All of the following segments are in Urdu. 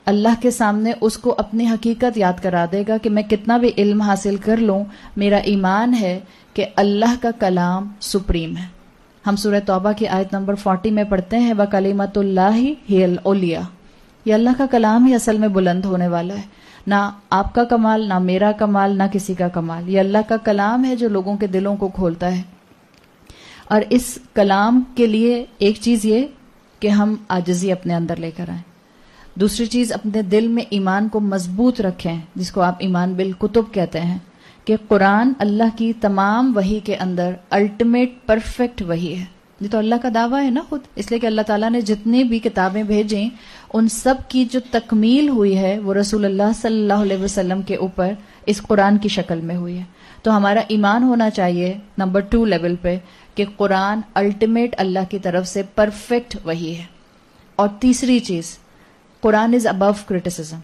اللہ کے سامنے اس کو اپنی حقیقت یاد کرا دے گا کہ میں کتنا بھی علم حاصل کر لوں، میرا ایمان ہے کہ اللہ کا کلام سپریم ہے. ہم سورہ توبہ کی آیت نمبر 40 میں پڑھتے ہیں وَكَلِمَةُ اللَّهِ هِيَ الْعُلْيَا، یہ اللہ کا کلام ہی اصل میں بلند ہونے والا ہے. نہ آپ کا کمال، نہ میرا کمال، نہ کسی کا کمال. یہ اللہ کا کلام ہے جو لوگوں کے دلوں کو کھولتا ہے. اور اس کلام کے لیے ایک چیز یہ کہ ہم عاجزی اپنے اندر لے کر آئیں. دوسری چیز اپنے دل میں ایمان کو مضبوط رکھیں، جس کو آپ ایمان بالکتب کہتے ہیں، کہ قرآن اللہ کی تمام وحی کے اندر الٹیمیٹ پرفیکٹ وحی ہے. یہ تو اللہ کا دعویٰ ہے نا خود، اس لیے کہ اللہ تعالیٰ نے جتنی بھی کتابیں بھیجیں ان سب کی جو تکمیل ہوئی ہے وہ رسول اللہ صلی اللہ علیہ وسلم کے اوپر اس قرآن کی شکل میں ہوئی ہے. تو ہمارا ایمان ہونا چاہیے نمبر 2 لیول پہ کہ قرآن الٹیمیٹ اللہ کی طرف سے پرفیکٹ وحی ہے. اور تیسری چیز، قرآن از ابو کرٹیسزم.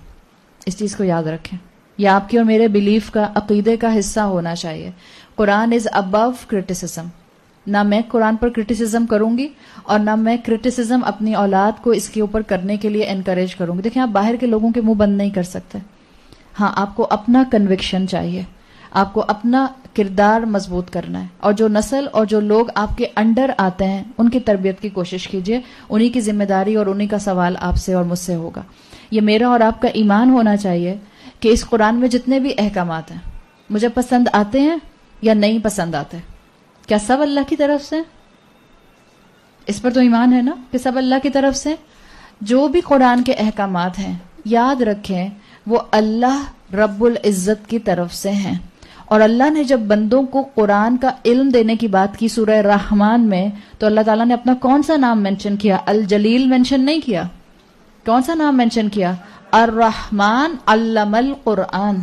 اس چیز کو یاد رکھیں، یہ آپ کی اور میرے بلیف کا، عقیدے کا حصہ ہونا چاہیے. قرآن از ابو کرٹیسزم. نہ میں قرآن پر کرٹیسزم کروں گی اور نہ میں کرٹیسزم اپنی اولاد کو اس کے اوپر کرنے کے لیے انکریج کروں گی. دیکھیں، آپ باہر کے لوگوں کے منہ بند نہیں کر سکتے. ہاں، آپ کو اپنا کنوکشن چاہیے، آپ کو اپنا کردار مضبوط کرنا ہے. اور جو نسل اور جو لوگ آپ کے انڈر آتے ہیں ان کی تربیت کی کوشش کیجیے. انہی کی ذمہ داری اور انہی کا سوال آپ سے اور مجھ سے ہوگا. یہ میرا اور آپ کا ایمان ہونا چاہیے کہ اس قرآن میں جتنے بھی احکامات ہیں مجھے پسند آتے ہیں یا نہیں پسند آتے، کیا سب اللہ کی طرف سے؟ اس پر تو ایمان ہے نا کہ سب اللہ کی طرف سے. جو بھی قرآن کے احکامات ہیں یاد رکھیں وہ اللہ رب العزت کی طرف سے ہیں. اور اللہ نے جب بندوں کو قرآن کا علم دینے کی بات کی سورہ رحمان میں، تو اللہ تعالیٰ نے اپنا کون سا نام مینشن کیا؟ الجلیل مینشن نہیں کیا. کون سا نام مینشن کیا؟ الرحمن علم القرآن.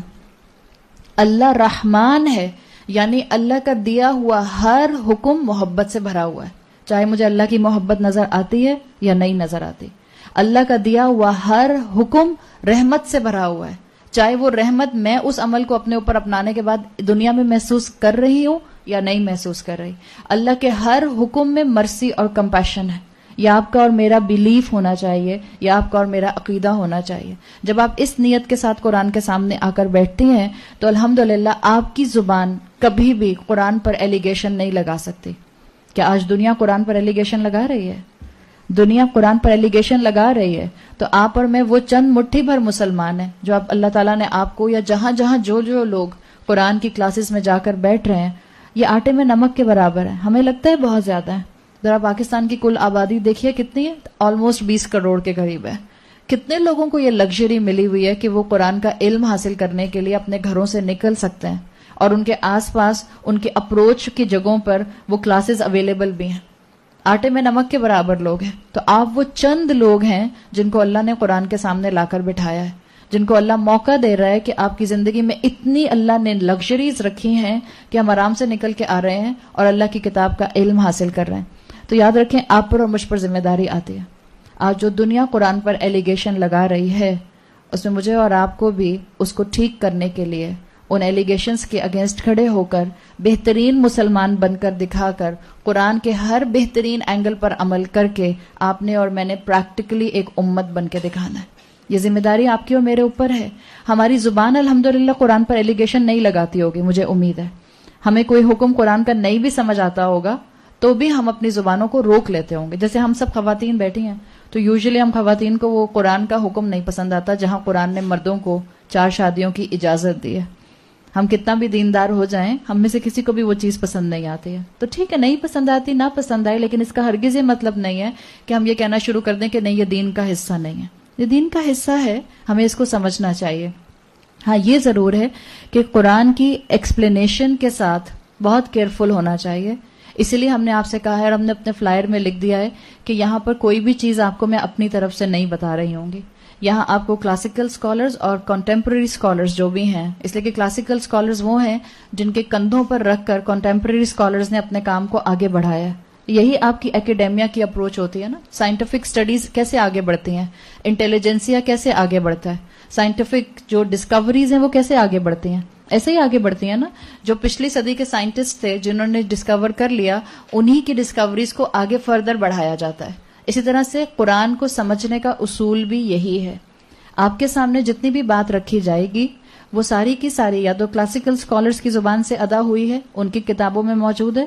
اللہ رحمان ہے، یعنی اللہ کا دیا ہوا ہر حکم محبت سے بھرا ہوا ہے. چاہے مجھے اللہ کی محبت نظر آتی ہے یا نہیں نظر آتی، اللہ کا دیا ہوا ہر حکم رحمت سے بھرا ہوا ہے. چاہے وہ رحمت میں اس عمل کو اپنے اوپر اپنانے کے بعد دنیا میں محسوس کر رہی ہوں یا نہیں محسوس کر رہی. اللہ کے ہر حکم میں مرسی اور کمپیشن ہے. یہ آپ کا اور میرا بیلیف ہونا چاہیے، یہ آپ کا اور میرا عقیدہ ہونا چاہیے. جب آپ اس نیت کے ساتھ قرآن کے سامنے آ کر بیٹھتی ہیں تو الحمدللہ آپ کی زبان کبھی بھی قرآن پر ایلیگیشن نہیں لگا سکتی. کیا آج دنیا قرآن پر ایلیگیشن لگا رہی ہے؟ دنیا قرآن پر ایلیگیشن لگا رہی ہے. تو آپ اور میں وہ چند مٹھی بھر مسلمان ہیں جو اللہ تعالیٰ نے آپ کو، یا جہاں جہاں جو لوگ قرآن کی کلاسز میں جا کر بیٹھ رہے ہیں، یہ آٹے میں نمک کے برابر ہے. ہمیں لگتا ہے بہت زیادہ ہے. ذرا پاکستان کی کل آبادی دیکھیے کتنی ہے، آلموسٹ 20 کروڑ کے قریب ہے. کتنے لوگوں کو یہ لگژری ملی ہوئی ہے کہ وہ قرآن کا علم حاصل کرنے کے لیے اپنے گھروں سے نکل سکتے ہیں، اور ان کے آس پاس ان کے اپروچ کی جگہوں پر وہ کلاسز اویلیبل بھی ہیں. آٹے میں نمک کے برابر لوگ ہیں. تو آپ وہ چند لوگ ہیں جن کو اللہ نے قرآن کے سامنے لا کر بٹھایا ہے، جن کو اللہ موقع دے رہا ہے کہ آپ کی زندگی میں اتنی اللہ نے لگژریز رکھی ہیں کہ ہم آرام سے نکل کے آ رہے ہیں اور اللہ کی کتاب کا علم حاصل کر رہے ہیں. تو یاد رکھیں، آپ پر اور مجھ پر ذمہ داری آتی ہے. آج جو دنیا قرآن پر ایلیگیشن لگا رہی ہے اس میں مجھے اور آپ کو بھی اس کو ٹھیک کرنے کے لیے ان ایلیگیشنز کے اگینسٹ کھڑے ہو کر بہترین مسلمان بن کر دکھا کر قرآن کے ہر بہترین اینگل پر عمل کر کے آپ نے اور میں نے پریکٹیکلی ایک امت بن کے دکھانا ہے. یہ ذمہ داری آپ کی اور میرے اوپر ہے. ہماری زبان الحمدللہ قرآن پر ایلیگیشن نہیں لگاتی ہوگی، مجھے امید ہے. ہمیں کوئی حکم قرآن کا نہیں بھی سمجھ آتا ہوگا تو بھی ہم اپنی زبانوں کو روک لیتے ہوں گے. جیسے ہم سب خواتین بیٹھی ہیں تو یوزلی ہم خواتین کو وہ قرآن کا حکم نہیں پسند آتا جہاں قرآن نے مردوں کو 4 شادیوں کی اجازت دی ہے. ہم کتنا بھی دیندار ہو جائیں، ہم میں سے کسی کو بھی وہ چیز پسند نہیں آتی ہے. تو ٹھیک ہے، نہیں پسند آتی، نہ پسند آئے، لیکن اس کا ہرگز یہ مطلب نہیں ہے کہ ہم یہ کہنا شروع کر دیں کہ نہیں، یہ دین کا حصہ نہیں ہے. یہ دین کا حصہ ہے، ہمیں اس کو سمجھنا چاہیے. ہاں، یہ ضرور ہے کہ قرآن کی ایکسپلینیشن کے ساتھ بہت کیئرفل ہونا چاہیے. اسی لیے ہم نے آپ سے کہا ہے اور ہم نے اپنے فلائر میں لکھ دیا ہے کہ یہاں پر کوئی بھی چیز آپ کو میں اپنی طرف سے نہیں بتا رہی ہوں گی. یہاں آپ کو کلاسیکل سکالرز اور کنٹمپرری سکالرز جو بھی ہیں، اس لیے کہ کلاسیکل سکالرز وہ ہیں جن کے کندھوں پر رکھ کر کنٹمپرری سکالرز نے اپنے کام کو آگے بڑھایا ہے. یہی آپ کی ایکیڈیمیا کی اپروچ ہوتی ہے نا. سائنٹیفک سٹڈیز کیسے آگے بڑھتی ہیں، انٹیلیجنسیا کیسے آگے بڑھتا ہے، سائنٹیفک جو ڈسکوریز ہیں وہ کیسے آگے بڑھتی ہیں، ایسے ہی آگے بڑھتی ہیں نا. جو پچھلی صدی کے سائنٹسٹ تھے جنہوں نے ڈسکور کر لیا، انہی کی ڈسکوریز کو آگے فردر بڑھایا جاتا ہے. اسی طرح سے قرآن کو سمجھنے کا اصول بھی یہی ہے. آپ کے سامنے جتنی بھی بات رکھی جائے گی وہ ساری کی ساری یا تو کلاسیکل اسکالرس کی زبان سے ادا ہوئی ہے، ان کی کتابوں میں موجود ہے،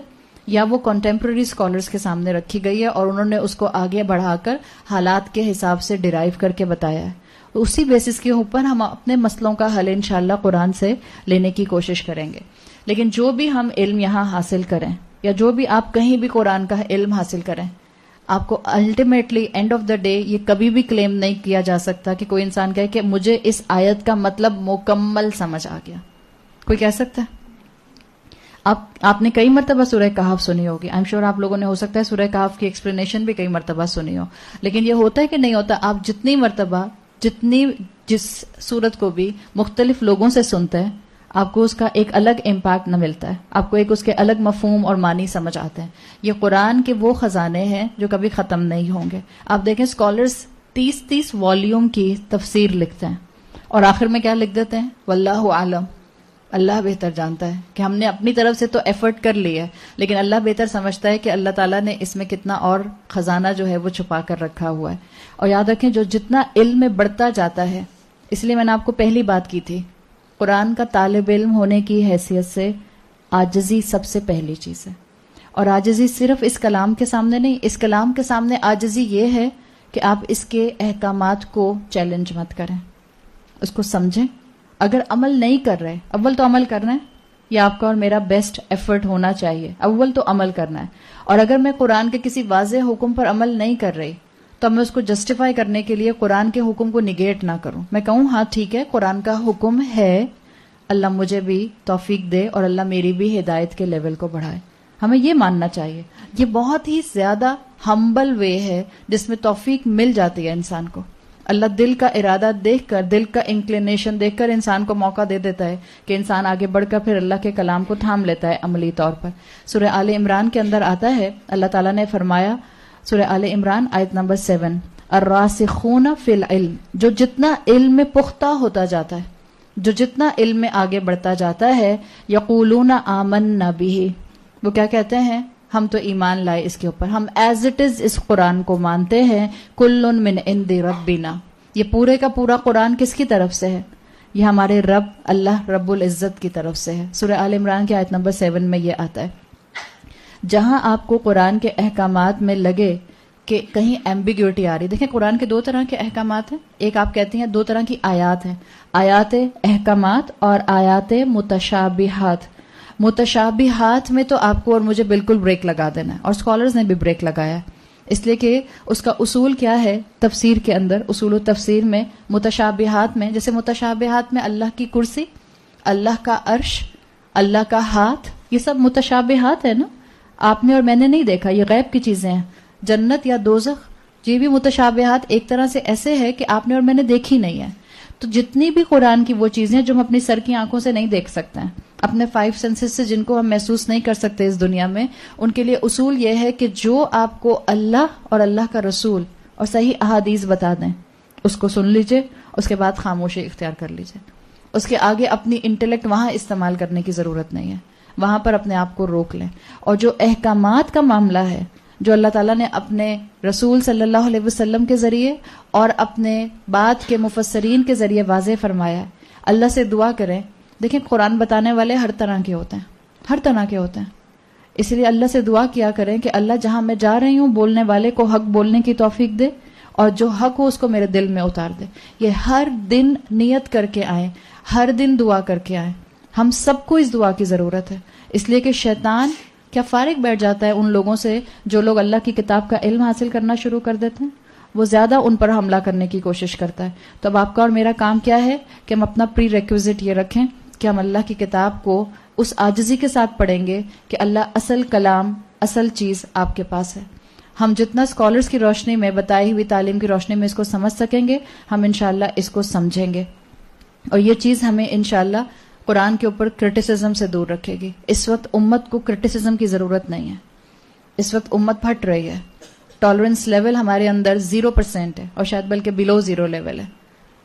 یا وہ کنٹمپرری اسکالرس کے سامنے رکھی گئی ہے اور انہوں نے اس کو آگے بڑھا کر حالات کے حساب سے ڈرائیو کر کے بتایا ہے. اسی بیسس کے اوپر ہم اپنے مسئلوں کا حل انشاءاللہ قرآن سے لینے کی کوشش کریں گے. لیکن جو بھی ہم علم یہاں حاصل کریں یا جو بھی آپ کہیں بھی قرآن کا علم حاصل کریں، آپ کو ultimately and of the day یہ کبھی بھی کلیم نہیں کیا جا سکتا کہ کوئی انسان کہے کہ مجھے اس آیت کا مطلب مکمل سمجھ آ گیا. کوئی کہہ سکتا ہے؟ آپ نے کئی مرتبہ سورہ کہف سنی ہوگی. آئی ایم شیور آپ لوگوں نے ہو سکتا ہے سورہ کہف کی ایکسپلینیشن بھی کئی مرتبہ سنی ہو. لیکن یہ ہوتا ہے کہ نہیں ہوتا؟ آپ جتنی مرتبہ جس سورت کو بھی مختلف لوگوں سے سنتے ہیں، آپ کو اس کا ایک الگ امپیکٹ نہ ملتا ہے، آپ کو ایک اس کے الگ مفہوم اور معنی سمجھ آتے ہیں. یہ قرآن کے وہ خزانے ہیں جو کبھی ختم نہیں ہوں گے. آپ دیکھیں اسکالرس 30 والیوم کی تفسیر لکھتے ہیں اور آخر میں کیا لکھ دیتے ہیں؟ واللہ عالم، اللہ بہتر جانتا ہے. کہ ہم نے اپنی طرف سے تو ایفرٹ کر لی ہے، لیکن اللہ بہتر سمجھتا ہے کہ اللہ تعالیٰ نے اس میں کتنا اور خزانہ جو ہے وہ چھپا کر رکھا ہوا ہے. اور یاد رکھیں جو جتنا علم میں بڑھتا جاتا ہے، اس لیے میں نے آپ کو پہلی بات کی تھی، قرآن کا طالب علم ہونے کی حیثیت سے عاجزی سب سے پہلی چیز ہے. اور عاجزی صرف اس کلام کے سامنے نہیں، اس کلام کے سامنے عاجزی یہ ہے کہ آپ اس کے احکامات کو چیلنج مت کریں، اس کو سمجھیں. اگر عمل نہیں کر رہے، اول تو عمل کرنا ہے، یہ آپ کا اور میرا بیسٹ ایفرٹ ہونا چاہیے. اول تو عمل کرنا ہے. اور اگر میں قرآن کے کسی واضح حکم پر عمل نہیں کر رہی تو میں اس کو جسٹیفائی کرنے کے لیے قرآن کے حکم کو نگیٹ نہ کروں. میں کہوں ہاں ٹھیک ہے قرآن کا حکم ہے، اللہ مجھے بھی توفیق دے اور اللہ میری بھی ہدایت کے لیول کو بڑھائے. ہمیں یہ ماننا چاہیے. یہ بہت ہی زیادہ ہمبل وے ہے جس میں توفیق مل جاتی ہے انسان کو. اللہ دل کا ارادہ دیکھ کر، دل کا انکلینیشن دیکھ کر انسان کو موقع دے دیتا ہے کہ انسان آگے بڑھ کر پھر اللہ کے کلام کو تھام لیتا ہے عملی طور پر. سورہ آل عمران کے اندر آتا ہے، اللہ تعالیٰ نے فرمایا، سورہ آل عمران آیت نمبر 7، الراسخون فی العلم، جو جتنا علم میں پختہ ہوتا جاتا ہے، جو جتنا علم میں آگے بڑھتا جاتا ہے، یقولون آمنا بہ، وہ کیا کہتے ہیں؟ ہم تو ایمان لائے اس کے اوپر، ہم ایز اٹ از اس قرآن کو مانتے ہیں. کل من عند ربنا، یہ پورے کا پورا قرآن کس کی طرف سے ہے؟ یہ ہمارے رب اللہ رب العزت کی طرف سے ہے. سورہ آل عمران کی آیت نمبر 7 میں یہ آتا ہے. جہاں آپ کو قرآن کے احکامات میں لگے کہ کہیں ایمبیگوٹی آ رہی، دیکھیں قرآن کے 2 طرح کے احکامات ہیں. ایک آپ کہتی ہیں 2 طرح کی آیات ہیں، آیات احکامات اور آیات متشابہات. متشابہات میں تو آپ کو اور مجھے بالکل بریک لگا دینا ہے، اور اسکالرز نے بھی بریک لگایا ہے، اس لیے کہ اس کا اصول کیا ہے تفسیر کے اندر، اصول و تفسیر میں متشابہات میں، جیسے متشابہات میں اللہ کی کرسی، اللہ کا عرش، اللہ کا ہاتھ، یہ سب متشابہات ہے نا. آپ نے اور میں نے نہیں دیکھا، یہ غیب کی چیزیں ہیں. جنت یا دوزخ، یہ بھی متشابہات ایک طرح سے ایسے ہے کہ آپ نے اور میں نے دیکھی نہیں ہے. تو جتنی بھی قرآن کی وہ چیزیں جو ہم اپنی سر کی آنکھوں سے نہیں دیکھ سکتے ہیں، اپنے 5 سینسز سے جن کو ہم محسوس نہیں کر سکتے اس دنیا میں، ان کے لیے اصول یہ ہے کہ جو آپ کو اللہ اور اللہ کا رسول اور صحیح احادیث بتا دیں اس کو سن لیجئے، اس کے بعد خاموشی اختیار کر لیجئے. اس کے آگے اپنی انٹلیکٹ وہاں استعمال کرنے کی ضرورت نہیں ہے، وہاں پر اپنے آپ کو روک لیں. اور جو احکامات کا معاملہ ہے جو اللہ تعالیٰ نے اپنے رسول صلی اللہ علیہ وسلم کے ذریعے اور اپنے بعد کے مفسرین کے ذریعے واضح فرمایا ہے، اللہ سے دعا کریں. دیکھیں قرآن بتانے والے ہر طرح کے ہوتے ہیں، ہر طرح کے ہوتے ہیں، اس لیے اللہ سے دعا کیا کریں کہ اللہ جہاں میں جا رہی ہوں بولنے والے کو حق بولنے کی توفیق دے، اور جو حق ہو اس کو میرے دل میں اتار دے. یہ ہر دن نیت کر کے آئیں، ہر دن دعا کر کے آئیں. ہم سب کو اس دعا کی ضرورت ہے، اس لیے کہ شیطان کیا فارغ بیٹھ جاتا ہے ان لوگوں سے جو لوگ اللہ کی کتاب کا علم حاصل کرنا شروع کر دیتے ہیں، وہ زیادہ ان پر حملہ کرنے کی کوشش کرتا ہے. تو اب آپ کا اور میرا کام کیا ہے کہ ہم اپنا پری ریکویزٹ یہ رکھیں کہ ہم اللہ کی کتاب کو اس عاجزی کے ساتھ پڑھیں گے کہ اللہ اصل کلام، اصل چیز آپ کے پاس ہے. ہم جتنا اسکالرس کی روشنی میں، بتائی ہوئی تعلیم کی روشنی میں اس کو سمجھ سکیں گے، ہم انشاءاللہ اس کو سمجھیں گے، اور یہ چیز ہمیں انشاءاللہ قرآن کے اوپر کرٹیسزم سے دور رکھے گی. اس وقت امت کو کرٹیسزم کی ضرورت نہیں ہے، اس وقت امت پھٹ رہی ہے. ٹالرنس لیول ہمارے اندر 0% ہے، اور شاید بلکہ بلو 0 لیول ہے.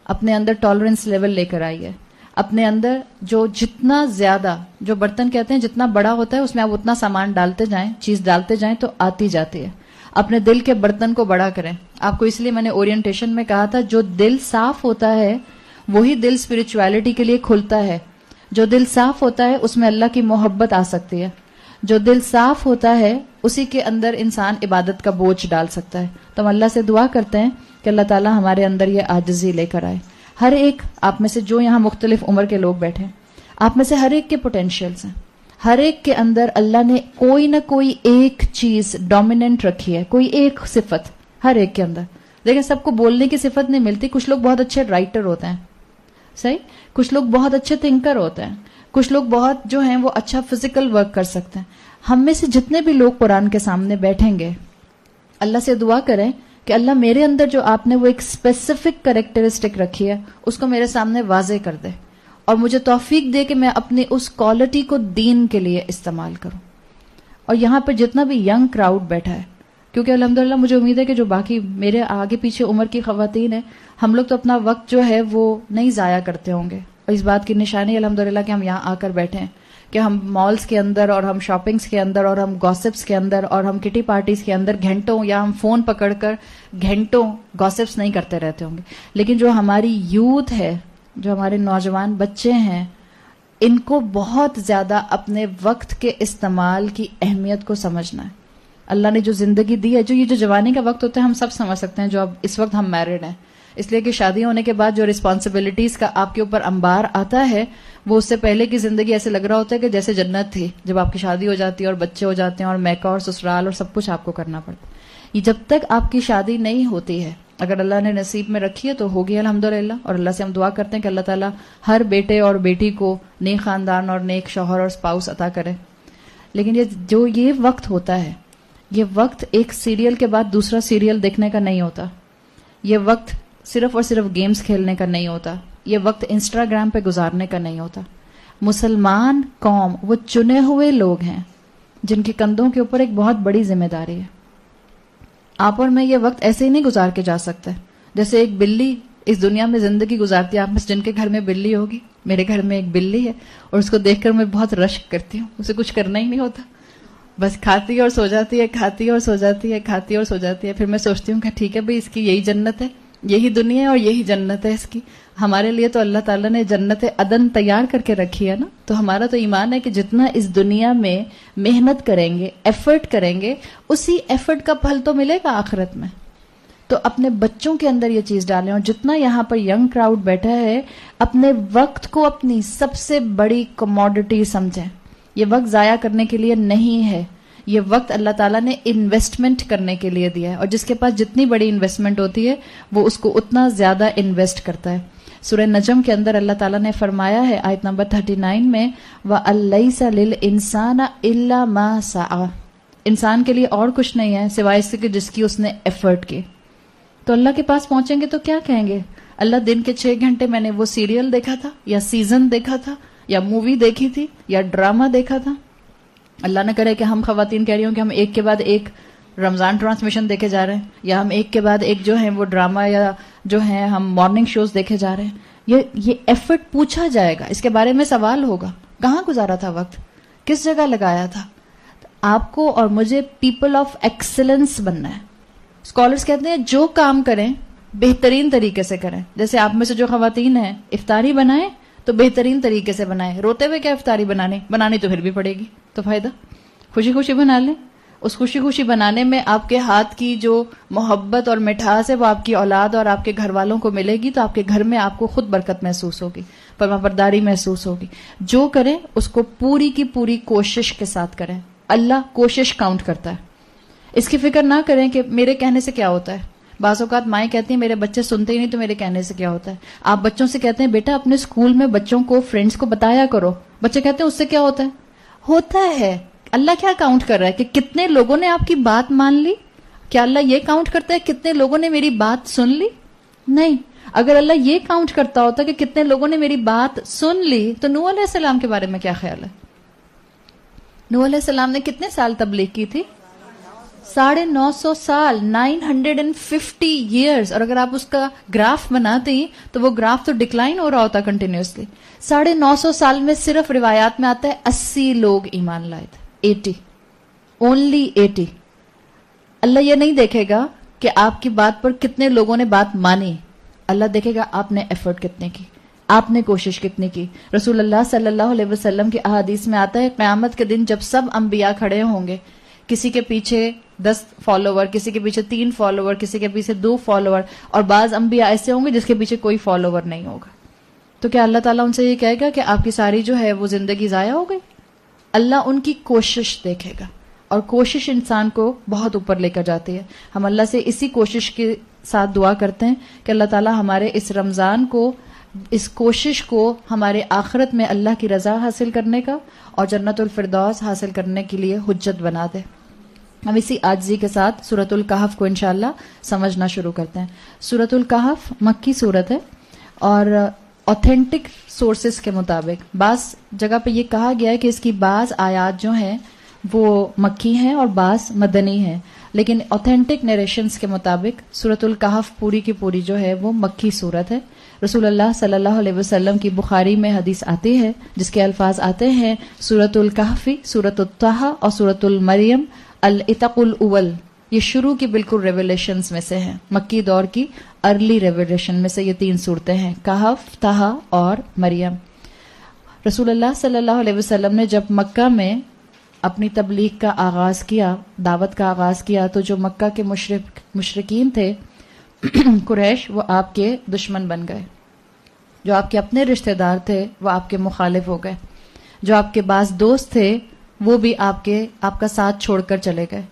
اپنے اندر ٹالرنس لیول لے کر آئیے. اپنے اندر جو جتنا زیادہ، جو برتن کہتے ہیں جتنا بڑا ہوتا ہے اس میں آپ اتنا سامان ڈالتے جائیں، چیز ڈالتے جائیں تو آتی جاتی ہے. اپنے دل کے برتن کو بڑا کریں. آپ کو اس لیے میں نے اورینٹیشن میں کہا تھا جو دل صاف ہوتا ہے وہی دل اسپرچویلٹی کے لیے کھلتا ہے. جو دل صاف ہوتا ہے اس میں اللہ کی محبت آ سکتی ہے. جو دل صاف ہوتا ہے اسی کے اندر انسان عبادت کا بوجھ ڈال سکتا ہے. تو ہم اللہ سے دعا کرتے ہیں کہ اللہ تعالی ہمارے اندر یہ عاجزی لے کر آئے. ہر ایک آپ میں سے جو یہاں مختلف عمر کے لوگ بیٹھے ہیں, آپ میں سے ہر ایک کے پوٹینشیلز ہیں. ہر ایک کے اندر اللہ نے کوئی نہ کوئی ایک چیز ڈومیننٹ رکھی ہے, کوئی ایک صفت ہر ایک کے اندر. لیکن سب کو بولنے کی صفت نہیں ملتی. کچھ لوگ بہت اچھے رائٹر ہوتے ہیں, صحیح, کچھ لوگ بہت اچھے تھنکر ہوتے ہیں, کچھ لوگ بہت جو ہیں وہ اچھا فزیکل ورک کر سکتے ہیں. ہم میں سے جتنے بھی لوگ قرآن کے سامنے بیٹھیں گے, اللہ سے دعا کریں کہ اللہ میرے اندر جو آپ نے وہ ایک اسپیسیفک کریکٹرسٹک رکھی ہے اس کو میرے سامنے واضح کر دے, اور مجھے توفیق دے کہ میں اپنی اس کوالٹی کو دین کے لیے استعمال کروں. اور یہاں پہ جتنا بھی ینگ کراؤڈ بیٹھا ہے, کیونکہ الحمدللہ مجھے امید ہے کہ جو باقی میرے آگے پیچھے عمر کی خواتین ہیں, ہم لوگ تو اپنا وقت جو ہے وہ نہیں ضائع کرتے ہوں گے. اور اس بات کی نشانی الحمدللہ کہ ہم یہاں آ کر بیٹھے ہیں, کہ ہم مالز کے اندر اور ہم شاپنگز کے اندر اور ہم گاسپس کے اندر اور ہم کٹی پارٹیز کے اندر گھنٹوں, یا ہم فون پکڑ کر گھنٹوں گاسپس نہیں کرتے رہتے ہوں گے. لیکن جو ہماری یوتھ ہے, جو ہمارے نوجوان بچے ہیں, ان کو بہت زیادہ اپنے وقت کے استعمال کی اہمیت کو سمجھنا ہے. اللہ نے جو زندگی دی ہے, جو یہ جو جوانی کا وقت ہوتا ہے ہم سب سمجھ سکتے ہیں, جو اب اس وقت ہم میرڈ ہیں, اس لیے کہ شادی ہونے کے بعد جو رسپانسبلٹیز کا آپ کے اوپر انبار آتا ہے وہ اس سے پہلے کی زندگی ایسے لگ رہا ہوتا ہے کہ جیسے جنت تھی. جب آپ کی شادی ہو جاتی ہے اور بچے ہو جاتے ہیں اور میکا اور سسرال اور سب کچھ آپ کو کرنا پڑتا ہے. یہ جب تک آپ کی شادی نہیں ہوتی ہے, اگر اللہ نے نصیب میں رکھی ہے تو ہوگی الحمدللہ. اور اللہ سے ہم دعا کرتے ہیں کہ اللہ تعالیٰ ہر بیٹے اور بیٹی کو نیک خاندان اور نیک شوہر اور اسپاؤس عطا کرے. لیکن یہ وقت ہوتا ہے, یہ وقت ایک سیریل کے بعد دوسرا سیریل دیکھنے کا نہیں ہوتا. یہ وقت صرف اور صرف گیمز کھیلنے کا نہیں ہوتا. یہ وقت انسٹاگرام پہ گزارنے کا نہیں ہوتا. مسلمان قوم وہ چنے ہوئے لوگ ہیں جن کے کندھوں کے اوپر ایک بہت بڑی ذمہ داری ہے. آپ اور میں یہ وقت ایسے ہی نہیں گزار کے جا سکتے. جیسے ایک بلی اس دنیا میں زندگی گزارتی ہے, آپ میں جن کے گھر میں بلی ہوگی, میرے گھر میں ایک بلی ہے اور اس کو دیکھ کر میں بہت رشک کرتی ہوں. اسے کچھ کرنا ہی نہیں ہوتا, بس کھاتی ہے اور سو جاتی ہے, کھاتی ہے اور سو جاتی ہے, کھاتی ہے اور سو جاتی ہے. پھر میں سوچتی ہوں کہ ٹھیک ہے بھائی, اس کی یہی جنت ہے, یہی دنیا ہے اور یہی جنت ہے اس کی. ہمارے لیے تو اللہ تعالیٰ نے جنت عدن تیار کر کے رکھی ہے نا. تو ہمارا تو ایمان ہے کہ جتنا اس دنیا میں محنت کریں گے, ایفرٹ کریں گے, اسی ایفرٹ کا پھل تو ملے گا آخرت میں. تو اپنے بچوں کے اندر یہ چیز ڈالیں. اور جتنا یہاں پر ینگ کراؤڈ بیٹھا ہے, اپنے وقت کو اپنی سب سے بڑی کموڈٹی سمجھیں. یہ وقت ضائع کرنے کے لیے نہیں ہے, یہ وقت اللہ تعالیٰ نے انویسٹمنٹ کرنے کے لیے دیا ہے. اور جس کے پاس جتنی بڑی انویسٹمنٹ ہوتی ہے وہ اس کو اتنا زیادہ انویسٹ کرتا ہے. سورہ نجم کے اندر اللہ تعالیٰ نے فرمایا ہے آیت نمبر 39 میں, وَأَلَّيْسَ لِلْإِنسَانَ إِلَّا مَا سَعَى, انسان کے لیے اور کچھ نہیں ہے سوائے اس کے جس کی اس نے ایفرٹ کی. تو اللہ کے پاس پہنچیں گے تو کیا کہیں گے, اللہ دن کے 6 گھنٹے میں نے وہ سیریل دیکھا تھا, یا سیزن دیکھا تھا, یا مووی دیکھی تھی, یا ڈرامہ دیکھا تھا. اللہ نہ کرے کہ ہم خواتین کہہ رہی ہوں کہ ہم ایک کے بعد ایک رمضان ٹرانسمیشن دیکھے جا رہے ہیں, یا ہم ایک کے بعد ایک جو ہیں وہ ڈرامہ یا جو ہیں ہم مارننگ شوز دیکھے جا رہے ہیں. یہ ایفرٹ پوچھا جائے گا, اس کے بارے میں سوال ہوگا, کہاں گزارا تھا وقت, کس جگہ لگایا تھا. آپ کو اور مجھے پیپل آف ایکسلنس بننا ہے. اسکالرس کہتے ہیں جو کام کریں بہترین طریقے سے کریں. جیسے آپ میں سے جو خواتین ہیں افطاری بنائیں تو بہترین طریقے سے بنائیں. روتے ہوئے کیا افطاری بنانی تو پھر بھی پڑے گی, تو فائدہ, خوشی خوشی بنا لیں. اس خوشی خوشی بنانے میں آپ کے ہاتھ کی جو محبت اور مٹھاس ہے وہ آپ کی اولاد اور آپ کے گھر والوں کو ملے گی, تو آپ کے گھر میں آپ کو خود برکت محسوس ہوگی, فرمانبرداری محسوس ہوگی. جو کریں اس کو پوری کی پوری کوشش کے ساتھ کریں. اللہ کوشش کاؤنٹ کرتا ہے. اس کی فکر نہ کریں کہ میرے کہنے سے کیا ہوتا ہے. بعض اوقات مائیں کہتی ہیں میرے بچے سنتے ہی نہیں تو میرے کہنے سے کیا ہوتا ہے. آپ بچوں سے کہتے ہیں بیٹا اپنے اسکول میں بچوں کو فرینڈس کو بتایا کرو, بچے کہتے ہیں اس سے کیا ہوتا ہے. اللہ کیا کاؤنٹ کر رہا ہے کہ کتنے لوگوں نے آپ کی بات مان لی. کیا اللہ یہ کاؤنٹ کرتا ہے کتنے لوگوں نے میری بات سن لی؟ نہیں. اگر اللہ یہ کاؤنٹ کرتا ہوتا کہ کتنے لوگوں نے میری بات سن لی تو نوح علیہ السلام کے بارے میں کیا خیال ہے؟ نوح علیہ السلام نے کتنے سال تبلیغ کی تھی؟ 950 سال, 950 years. اور اگر آپ اس کا گراف بناتے ہیں تو وہ گراف تو ڈکلائن ہو رہا ہوتا کنٹینیوسلی. 950 سال میں صرف روایات میں آتا ہے 80 لوگ ایمان لائے تھے. 80, only 80. اللہ یہ نہیں دیکھے گا کہ آپ کی بات پر کتنے لوگوں نے بات مانی، اللہ دیکھے گا آپ نے ایفرٹ کتنے کی، آپ نے کوشش کتنی کی. رسول اللہ صلی اللہ علیہ وسلم کی احادیث میں آتا ہے قیامت کے دن جب سب انبیاء کھڑے ہوں گے، کسی کے پیچھے 10 فالوور، کسی کے پیچھے 3 فالوور، کسی کے پیچھے 2 فالوور، اور بعض انبیاء ایسے ہوں گے جس کے پیچھے کوئی فالوور نہیں ہوگا. تو کیا اللہ تعالیٰ ان سے یہ کہے گا کہ آپ کی ساری جو ہے وہ زندگی ضائع ہو گئی؟ اللہ ان کی کوشش دیکھے گا، اور کوشش انسان کو بہت اوپر لے کر جاتی ہے. ہم اللہ سے اسی کوشش کے ساتھ دعا کرتے ہیں کہ اللہ تعالیٰ ہمارے اس رمضان کو، اس کوشش کو ہمارے آخرت میں اللہ کی رضا حاصل کرنے کا اور جنت الفردوس حاصل کرنے کے لیے حجت بنا دے. ہم اسی عاجزی کے ساتھ سورۃ الکہف کو انشاءاللہ سمجھنا شروع کرتے ہیں. سورۃ الکہف مکی سورت ہے، اور اوتھینٹک سورسز کے مطابق بعض جگہ پہ یہ کہا گیا ہے کہ اس کی بعض آیات جو ہیں وہ مکی ہیں اور بعض مدنی ہیں، لیکن اوتھینٹک نیریشنز کے مطابق سورۃ الکہف پوری کی پوری جو ہے وہ مکی سورت ہے. رسول اللہ صلی اللہ علیہ وسلم کی بخاری میں حدیث آتی ہے جس کے الفاظ آتے ہیں سورۃ الکہفی، سورۃ الطٰہٰ اور سورۃ المریم العتق الاول. یہ شروع کی بالکل ریویلیشنز میں سے ہیں، مکی دور کی ارلی ریویلیشن میں سے یہ 3 صورتیں ہیں، کہف، طٰہٰ اور مریم. رسول اللہ صلی اللہ علیہ وسلم نے جب مکہ میں اپنی تبلیغ کا آغاز کیا، دعوت کا آغاز کیا، تو جو مکہ کے مشرکین تھے قریش، وہ آپ کے دشمن بن گئے. جو آپ کے اپنے رشتہ دار تھے وہ آپ کے مخالف ہو گئے. جو آپ کے بعض دوست تھے وہ بھی آپ کا ساتھ چھوڑ کر چلے گئے.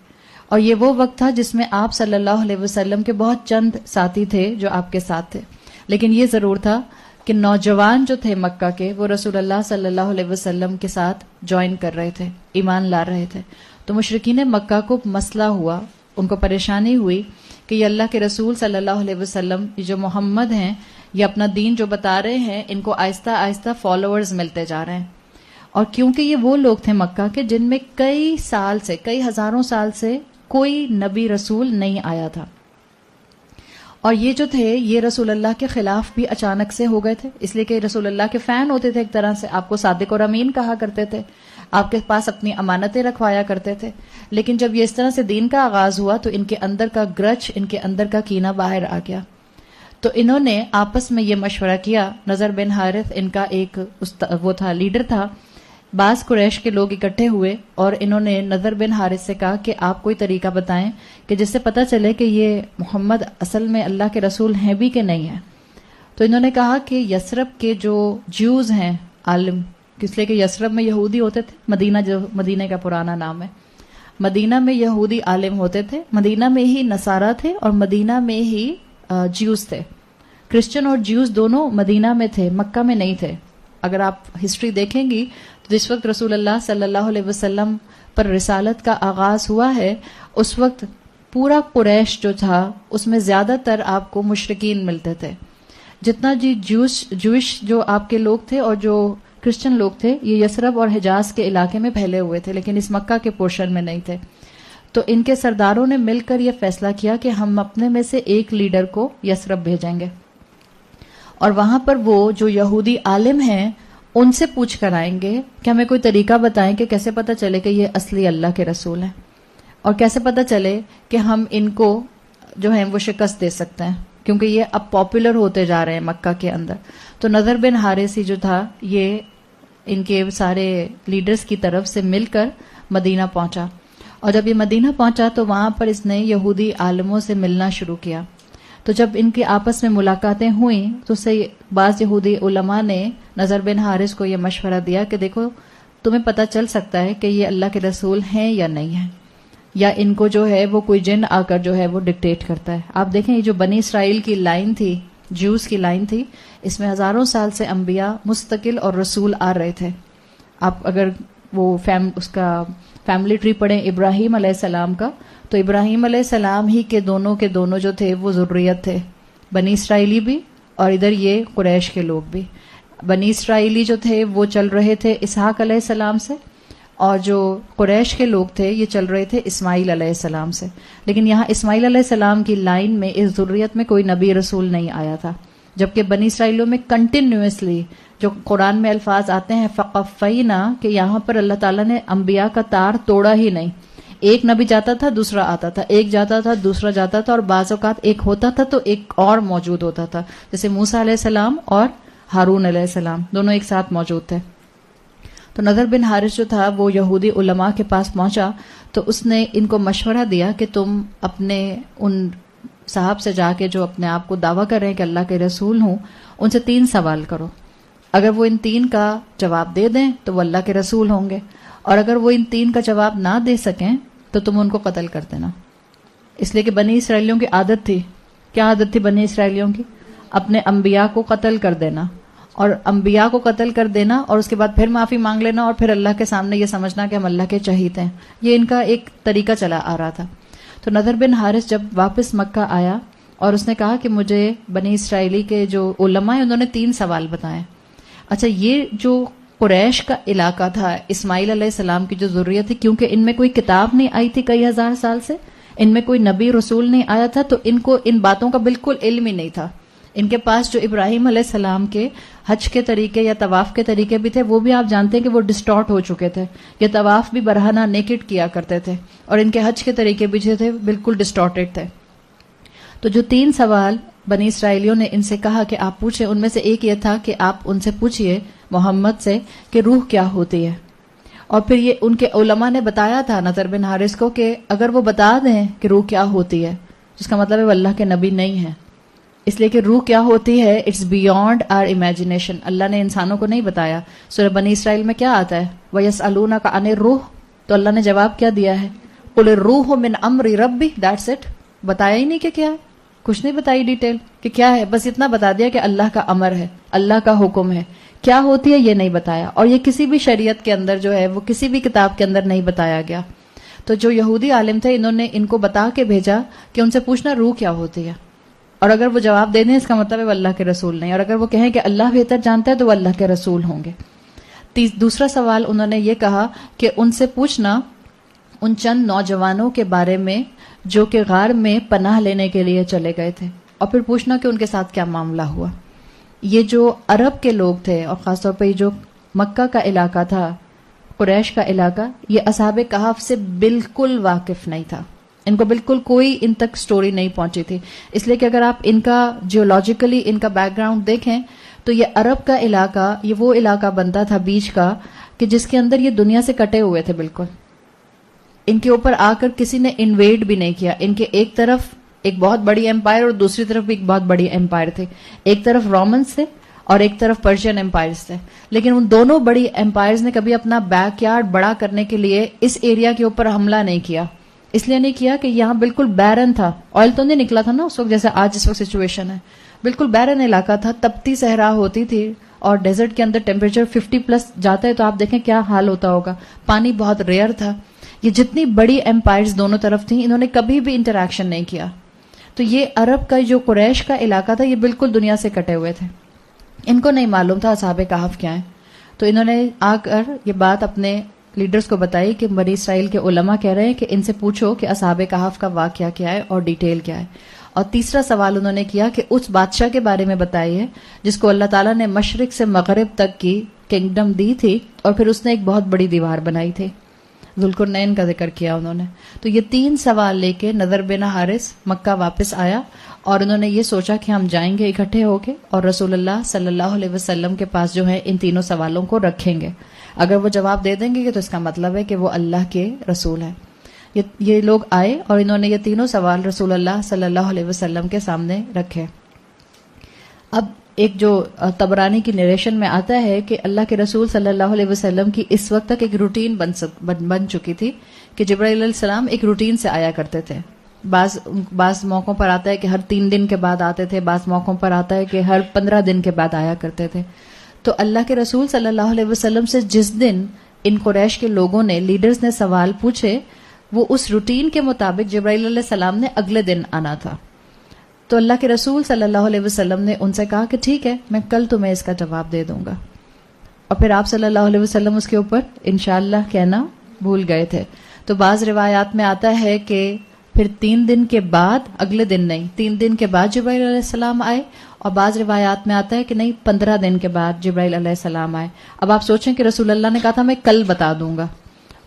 اور یہ وہ وقت تھا جس میں آپ صلی اللہ علیہ وسلم کے بہت چند ساتھی تھے جو آپ کے ساتھ تھے، لیکن یہ ضرور تھا کہ نوجوان جو تھے مکہ کے وہ رسول اللہ صلی اللہ علیہ وسلم کے ساتھ جوائن کر رہے تھے، ایمان لا رہے تھے. تو مشرکین مکہ کو مسئلہ ہوا، ان کو پریشانی ہوئی کہ یہ اللہ کے رسول صلی اللہ علیہ وسلم، یہ جو محمد ہیں، یہ اپنا دین جو بتا رہے ہیں، ان کو آہستہ آہستہ فالوورز ملتے جا رہے ہیں. اور کیونکہ یہ وہ لوگ تھے مکہ کے جن میں کئی ہزاروں سال سے کوئی نبی رسول نہیں آیا تھا، اور یہ جو تھے یہ رسول اللہ کے خلاف بھی اچانک سے ہو گئے تھے، اس لیے کہ رسول اللہ کے فین ہوتے تھے، ایک طرح سے آپ کو صادق اور امین کہا کرتے تھے، آپ کے پاس اپنی امانتیں رکھوایا کرتے تھے. لیکن جب یہ اس طرح سے دین کا آغاز ہوا تو ان کے اندر کا گرج، ان کے اندر کا کینہ باہر آ گیا. تو انہوں نے آپس میں یہ مشورہ کیا. نضر بن حارث ان کا ایک وہ تھا، لیڈر تھا. بعض قریش کے لوگ اکٹھے ہوئے اور انہوں نے نضر بن حارث سے کہا کہ آپ کوئی طریقہ بتائیں کہ جس سے پتہ چلے کہ یہ محمد اصل میں اللہ کے رسول ہیں بھی کہ نہیں ہیں. تو انہوں نے کہا کہ یثرب کے جو جیوز ہیں عالم، اس لیے کہ یثرب میں یہودی ہوتے تھے، مدینہ جو مدینہ کا پرانا نام ہے، مدینہ میں یہودی عالم ہوتے تھے، مدینہ میں ہی نصارہ تھے اور مدینہ میں ہی جیوز تھے. کرسچن اور جیوز دونوں مدینہ میں تھے، مکہ میں نہیں تھے. اگر آپ ہسٹری دیکھیں گی تو جس وقت رسول اللہ صلی اللہ علیہ وسلم پر رسالت کا آغاز ہوا ہے اس وقت پورا قریش جو تھا اس میں زیادہ تر آپ کو مشرکین ملتے تھے. جتنا جوش جو آپ کے لوگ تھے اور جو کرسچن لوگ تھے یہ یثرب اور حجاز کے علاقے میں پھیلے ہوئے تھے، لیکن اس مکہ کے پورشن میں نہیں تھے. تو ان کے سرداروں نے مل کر یہ فیصلہ کیا کہ ہم اپنے میں سے ایک لیڈر کو یثرب بھیجیں گے اور وہاں پر وہ جو یہودی عالم ہیں ان سے پوچھ کر آئیں گے کہ ہمیں کوئی طریقہ بتائیں کہ کیسے پتہ چلے کہ یہ اصلی اللہ کے رسول ہیں، اور کیسے پتہ چلے کہ ہم ان کو جو ہیں وہ شکست دے سکتے ہیں، کیونکہ یہ اب پاپولر ہوتے جا رہے ہیں مکہ کے اندر. تو نضر بن حارث جو تھا یہ ان کے سارے لیڈرز کی طرف سے مل کر مدینہ پہنچا، اور جب یہ مدینہ پہنچا تو وہاں پر اس نے یہودی عالموں سے ملنا شروع کیا. تو جب ان کی آپس میں ملاقاتیں ہوئیں تو بعض یہودی علماء نے نضر بن حارث کو یہ مشورہ دیا کہ دیکھو تمہیں پتہ چل سکتا ہے کہ یہ اللہ کے رسول ہیں یا نہیں ہیں، یا ان کو جو ہے وہ کوئی جن آ کر جو ہے وہ ڈکٹیٹ کرتا ہے. آپ دیکھیں یہ جو بنی اسرائیل کی لائن تھی، جیوز کی لائن تھی، اس میں ہزاروں سال سے انبیاء مستقل اور رسول آ رہے تھے. آپ اگر وہ اس کا فیملی ٹری پڑھیں ابراہیم علیہ السلام کا، تو ابراہیم علیہ السلام ہی کے دونوں جو تھے وہ ذریت تھے، بنی اسرائیلی بھی اور ادھر یہ قریش کے لوگ بھی. بنی اسرائیلی جو تھے وہ چل رہے تھے اسحاق علیہ السلام سے، اور جو قریش کے لوگ تھے یہ چل رہے تھے اسماعیل علیہ السلام سے. لیکن یہاں اسماعیل علیہ السلام کی لائن میں اس ذریت میں کوئی نبی رسول نہیں آیا تھا، جبکہ بنی اسرائیلوں میں کنٹینیوسلی جو قرآن میں الفاظ آتے ہیں فقفینا، کہ یہاں پر اللہ تعالیٰ نے انبیاء کا تار توڑا ہی نہیں، ایک نبی جاتا تھا دوسرا آتا تھا، ایک جاتا تھا دوسرا جاتا تھا، اور بعض اوقات ایک ہوتا تھا تو ایک اور موجود ہوتا تھا، جیسے موسیٰ علیہ السلام اور ہارون علیہ السلام دونوں ایک ساتھ موجود تھے. تو نضر بن حارث جو تھا وہ یہودی علماء کے پاس پہنچا تو اس نے ان کو مشورہ دیا کہ تم اپنے ان صاحب سے جا کے جو اپنے آپ کو دعویٰ کر رہے ہیں کہ اللہ کے رسول ہوں، ان سے 3 سوال کرو. اگر وہ ان 3 کا جواب دے دیں تو وہ اللہ کے رسول ہوں گے، اور اگر وہ ان 3 کا جواب نہ دے سکیں تو تم ان کو قتل کر دینا. اس لیے کہ بنی اسرائیلیوں کی عادت تھی. کیا عادت تھی بنی اسرائیلیوں کی؟ اپنے انبیاء کو قتل کر دینا، اور انبیاء کو قتل کر دینا اور اس کے بعد پھر معافی مانگ لینا، اور پھر اللہ کے سامنے یہ سمجھنا کہ ہم اللہ کے چہیتے ہیں. یہ ان کا ایک طریقہ چلا آ رہا تھا. تو نضر بن حارث جب واپس مکہ آیا اور اس نے کہا کہ مجھے بنی اسرائیلی کے جو علماء ہیں انہوں نے 3 سوال بتائے. اچھا، یہ جو قریش کا علاقہ تھا، اسماعیل علیہ السلام کی جو ذریت تھی، کیونکہ ان میں کوئی کتاب نہیں آئی تھی کئی ہزار سال سے، ان میں کوئی نبی رسول نہیں آیا تھا، تو ان کو ان باتوں کا بالکل علم ہی نہیں تھا. ان کے پاس جو ابراہیم علیہ السلام کے حج کے طریقے یا طواف کے طریقے بھی تھے، وہ بھی آپ جانتے ہیں کہ وہ ڈسٹارٹ ہو چکے تھے. یہ طواف بھی برہنہ نیکڈ کیا کرتے تھے، اور ان کے حج کے طریقے بھی جو تھے بالکل ڈسٹارٹڈ تھے. تو جو 3 سوال بنی اسرائیلیوں نے ان سے کہا کہ آپ پوچھیں، ان میں سے ایک یہ تھا کہ آپ ان سے پوچھئے محمد سے کہ روح کیا ہوتی ہے. اور پھر یہ ان کے علماء نے بتایا تھا نضر بن حارث کو کہ اگر وہ بتا دیں کہ روح کیا ہوتی ہے، جس کا مطلب ہے وہ اللہ کے نبی نہیں ہے. اس لیے کہ روح کیا ہوتی ہے، اٹس بیونڈ آر امیجنیشن. اللہ نے انسانوں کو نہیں بتایا. سورہ بنی اسرائیل میں کیا آتا ہے؟ وَيَسْأَلُونَكَ عَنِ الرُّوحِ، تو اللہ نے جواب کیا دیا ہے؟ قُلِ الرُّوحُ مِنْ أَمْرِ رَبِّ. That's it. بتایا ہی نہیں کہ کیا ہے، کچھ نہیں بتائی ڈیٹیل کہ کیا ہے، بس اتنا بتا دیا کہ اللہ کا امر ہے، اللہ کا حکم ہے. کیا ہوتی ہے یہ نہیں بتایا، اور یہ کسی بھی شریعت کے اندر جو ہے وہ کسی بھی کتاب کے اندر نہیں بتایا گیا. تو جو یہودی عالم تھے انہوں نے ان کو بتا کے بھیجا کہ ان سے پوچھنا روح کیا ہوتی ہے، اور اگر وہ جواب دے دیں اس کا مطلب ہے وہ اللہ کے رسول نہیں، اور اگر وہ کہیں کہ اللہ بہتر جانتا ہے تو وہ اللہ کے رسول ہوں گے. دوسرا سوال انہوں نے یہ کہا کہ ان سے پوچھنا ان چند نوجوانوں کے بارے میں جو کہ غار میں پناہ لینے کے لیے چلے گئے تھے، اور پھر پوچھنا کہ ان کے ساتھ کیا معاملہ ہوا. یہ جو عرب کے لوگ تھے، اور خاص طور پہ جو مکہ کا علاقہ تھا، قریش کا علاقہ، یہ اصحاب کہف سے بالکل واقف نہیں تھا. ان کو بالکل کوئی ان تک سٹوری نہیں پہنچی تھی. اس لیے کہ اگر آپ ان کا جیولوجیکلی ان کا بیک گراؤنڈ دیکھیں تو یہ عرب کا علاقہ، یہ وہ علاقہ بنتا تھا بیچ کا کہ جس کے اندر یہ دنیا سے کٹے ہوئے تھے بالکل. ان کے اوپر آ کر کسی نے انویڈ بھی نہیں کیا. ان کے ایک طرف ایک بہت بڑی امپائر اور دوسری طرف بھی ایک بہت بڑی امپائر تھے. ایک طرف رومنز تھے اور ایک طرف پرشین امپائرز تھے. لیکن ان دونوں بڑی امپائرز نے کبھی اپنا بیک یارڈ بڑا کرنے کے لیے اس ایریا کے اوپر حملہ نہیں کیا. اس لیے نہیں کیا کہ یہاں بالکل بیرن تھا، آئل تو نہیں نکلا تھا نا اس وقت جیسے آج اس وقت سچویشن ہے. بالکل بیرن علاقہ تھا، تپتی صحرا ہوتی تھی، اور ڈیزرٹ کے اندر ٹیمپریچر 50+ جاتا ہے تو آپ دیکھیں کیا حال ہوتا ہوگا. پانی بہت ریئر تھا. یہ جتنی بڑی امپائرز دونوں طرف تھیں انہوں نے کبھی بھی انٹریکشن نہیں کیا. تو یہ عرب کا جو قریش کا علاقہ تھا یہ بالکل دنیا سے کٹے ہوئے تھے. ان کو نہیں معلوم تھا اصحاب کہف کیا ہیں. تو انہوں نے آ کر یہ بات اپنے لیڈرز کو بتائی کہ بنی اسرائیل کے علماء کہہ رہے ہیں کہ ان سے پوچھو کہ اصحاب کہف کا واقعہ کیا ہے اور ڈیٹیل کیا ہے. اور تیسرا سوال انہوں نے کیا کہ اس بادشاہ کے بارے میں بتائیے جس کو اللہ تعالیٰ نے مشرق سے مغرب تک کی کنگڈم دی تھی اور پھر اس نے ایک بہت بڑی دیوار بنائی تھی. ذوالقرنین کا ذکر کیا انہوں نے. تو یہ 3 سوال لے کے نضر بن حارث مکہ واپس آیا، اور انہوں نے یہ سوچا کہ ہم جائیں گے اکٹھے ہو کے اور رسول اللہ صلی اللہ علیہ وسلم کے پاس جو ہے ان تینوں سوالوں کو رکھیں گے. اگر وہ جواب دے دیں گے تو اس کا مطلب ہے کہ وہ اللہ کے رسول ہیں. یہ لوگ آئے اور انہوں نے یہ تینوں سوال رسول اللہ صلی اللہ علیہ وسلم کے سامنے رکھے. اب ایک جو طبرانی کی نریشن میں آتا ہے کہ اللہ کے رسول صلی اللہ علیہ وسلم کی اس وقت تک ایک روٹین بن چکی تھی کہ جبرائیل علیہ السلام ایک روٹین سے آیا کرتے تھے. بعض موقعوں پر آتا ہے کہ ہر 3 دن کے بعد آتے تھے، بعض موقعوں پر آتا ہے کہ ہر 15 دن کے بعد آیا کرتے تھے. تو اللہ کے رسول صلی اللہ علیہ وسلم سے جس دن ان قریش کے لوگوں نے، لیڈرز نے سوال پوچھے، وہ اس روٹین کے مطابق جبرائیل علیہ السلام نے اگلے دن آنا تھا. تو اللہ کے رسول صلی اللہ علیہ وسلم نے ان سے کہا کہ ٹھیک ہے، میں کل تمہیں اس کا جواب دے دوں گا. اور پھر آپ صلی اللہ علیہ وسلم اس کے اوپر انشاءاللہ کہنا بھول گئے تھے. تو بعض روایات میں آتا ہے کہ پھر 3 دن کے بعد، اگلے دن نہیں، 3 دن کے بعد جبرائیل علیہ السلام آئے، اور بعض روایات میں آتا ہے کہ نہیں 15 دن کے بعد جبرائیل علیہ السلام آئے. اب آپ سوچیں کہ رسول اللہ نے کہا تھا میں کل بتا دوں گا،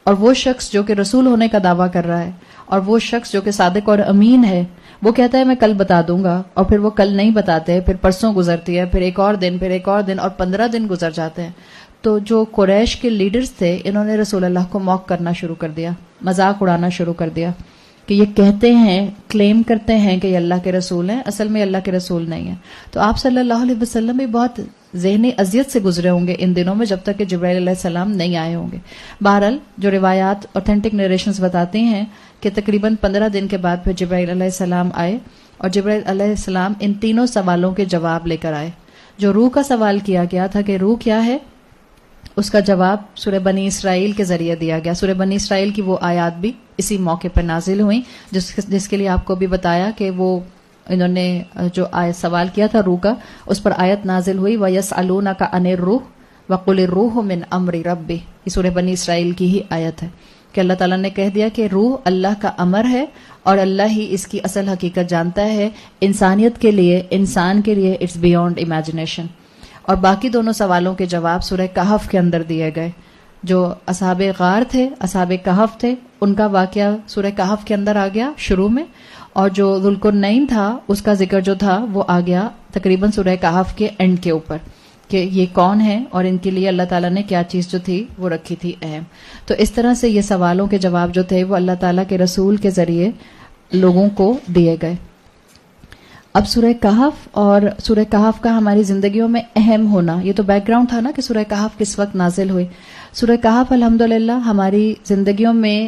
اور وہ شخص جو کہ رسول ہونے کا دعویٰ کر رہا ہے اور وہ شخص جو کہ صادق اور امین ہے وہ کہتا ہے میں کل بتا دوں گا، اور پھر وہ کل نہیں بتاتے، پھر پرسوں گزرتی ہے، پھر ایک اور دن، پھر ایک اور دن، اور 15 دن گزر جاتے ہیں. تو جو قریش کے لیڈرز تھے انہوں نے رسول اللہ کو موک کرنا شروع کر دیا، مذاق اڑانا شروع کر دیا کہ یہ کہتے ہیں، کلیم کرتے ہیں کہ یہ اللہ کے رسول ہیں، اصل میں اللہ کے رسول نہیں ہیں. تو آپ صلی اللہ علیہ وسلم بھی بہت ذہنی اذیت سے گزرے ہوں گے ان دنوں میں جب تک کہ جبرائیل علیہ السلام نہیں آئے ہوں گے. بہرحال جو روایات اوتھینٹک نریشنز بتاتی ہیں کہ تقریباً 15 دن کے بعد پھر جبرائیل علیہ السلام آئے اور جبرائیل علیہ السلام ان تینوں سوالوں کے جواب لے کر آئے. جو روح کا سوال کیا گیا تھا کہ روح کیا ہے، اس کا جواب سورہ بنی اسرائیل کے ذریعے دیا گیا. سورہ بنی اسرائیل کی وہ آیات بھی اسی موقع پر نازل ہوئیں جس کے لیے آپ کو بھی بتایا کہ وہ انہوں نے جو سوال کیا تھا روح کا، اس پر آیت نازل ہوئی وَيَسْأَلُونَكَ عَنِ الرُّوحِ وَقُلِ الرُّوحُ مِنْ أَمْرِ رَبِّهِ. یہ سورہ بنی اسرائیل کی ہی آیت ہے کہ اللہ تعالیٰ نے کہہ دیا کہ روح اللہ کا امر ہے اور اللہ ہی اس کی اصل حقیقت جانتا ہے. انسانیت کے لیے، انسان کے لیے اٹس بیونڈ امیجنیشن. اور باقی دونوں سوالوں کے جواب سورہ کہف کے اندر دیے گئے. جو اصحاب غار تھے، اصحاب کہف تھے، ان کا واقعہ سورہ کہف کے اندر آ گیا شروع میں، اور جو ذوالقرنین تھا اس کا ذکر جو تھا وہ آ گیا تقریباً سورہ کہف کے اینڈ کے اوپر کہ یہ کون ہے اور ان کے لیے اللہ تعالیٰ نے کیا چیز جو تھی وہ رکھی تھی اہم. تو اس طرح سے یہ سوالوں کے جواب جو تھے وہ اللہ تعالیٰ کے رسول کے ذریعے لوگوں کو دیے گئے. اب سورہ کہف اور سورہ کہف کا ہماری زندگیوں میں اہم ہونا، یہ تو بیک گراؤنڈ تھا نا کہ سورہ کہف کس وقت نازل ہوئی. سورہ کہف الحمدللہ ہماری زندگیوں میں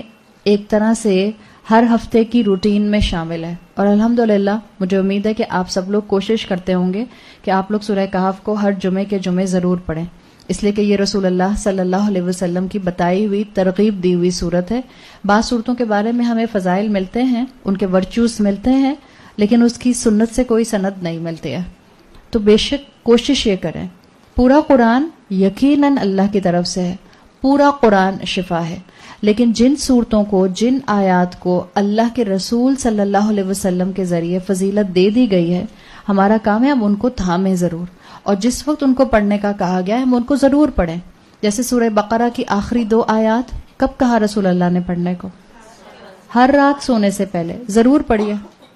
ایک طرح سے ہر ہفتے کی روٹین میں شامل ہے، اور الحمدللہ مجھے امید ہے کہ آپ سب لوگ کوشش کرتے ہوں گے کہ آپ لوگ سورہ کہف کو ہر جمعے کے جمعے ضرور پڑھیں، اس لیے کہ یہ رسول اللہ صلی اللہ علیہ وسلم کی بتائی ہوئی، ترغیب دی ہوئی صورت ہے. بعض صورتوں کے بارے میں ہمیں فضائل ملتے ہیں، ان کے ورچوز ملتے ہیں، لیکن اس کی سنت سے کوئی سند نہیں ملتی ہے. تو بے شک کوشش یہ کریں. پورا قرآن یقیناً اللہ کی طرف سے ہے، پورا قرآن شفا ہے، لیکن جن صورتوں کو، جن آیات کو اللہ کے رسول صلی اللہ علیہ وسلم کے ذریعے فضیلت دے دی گئی ہے، ہمارا کام ہے ہم ان کو تھامیں ضرور، اور جس وقت ان کو پڑھنے کا کہا گیا ہے ہم ان کو ضرور پڑھیں. جیسے سورہ بقرہ کی آخری 2 آیات کب کہا رسول اللہ نے پڑھنے کو؟ ہر رات سونے سے پہلے ضرور پڑھیے.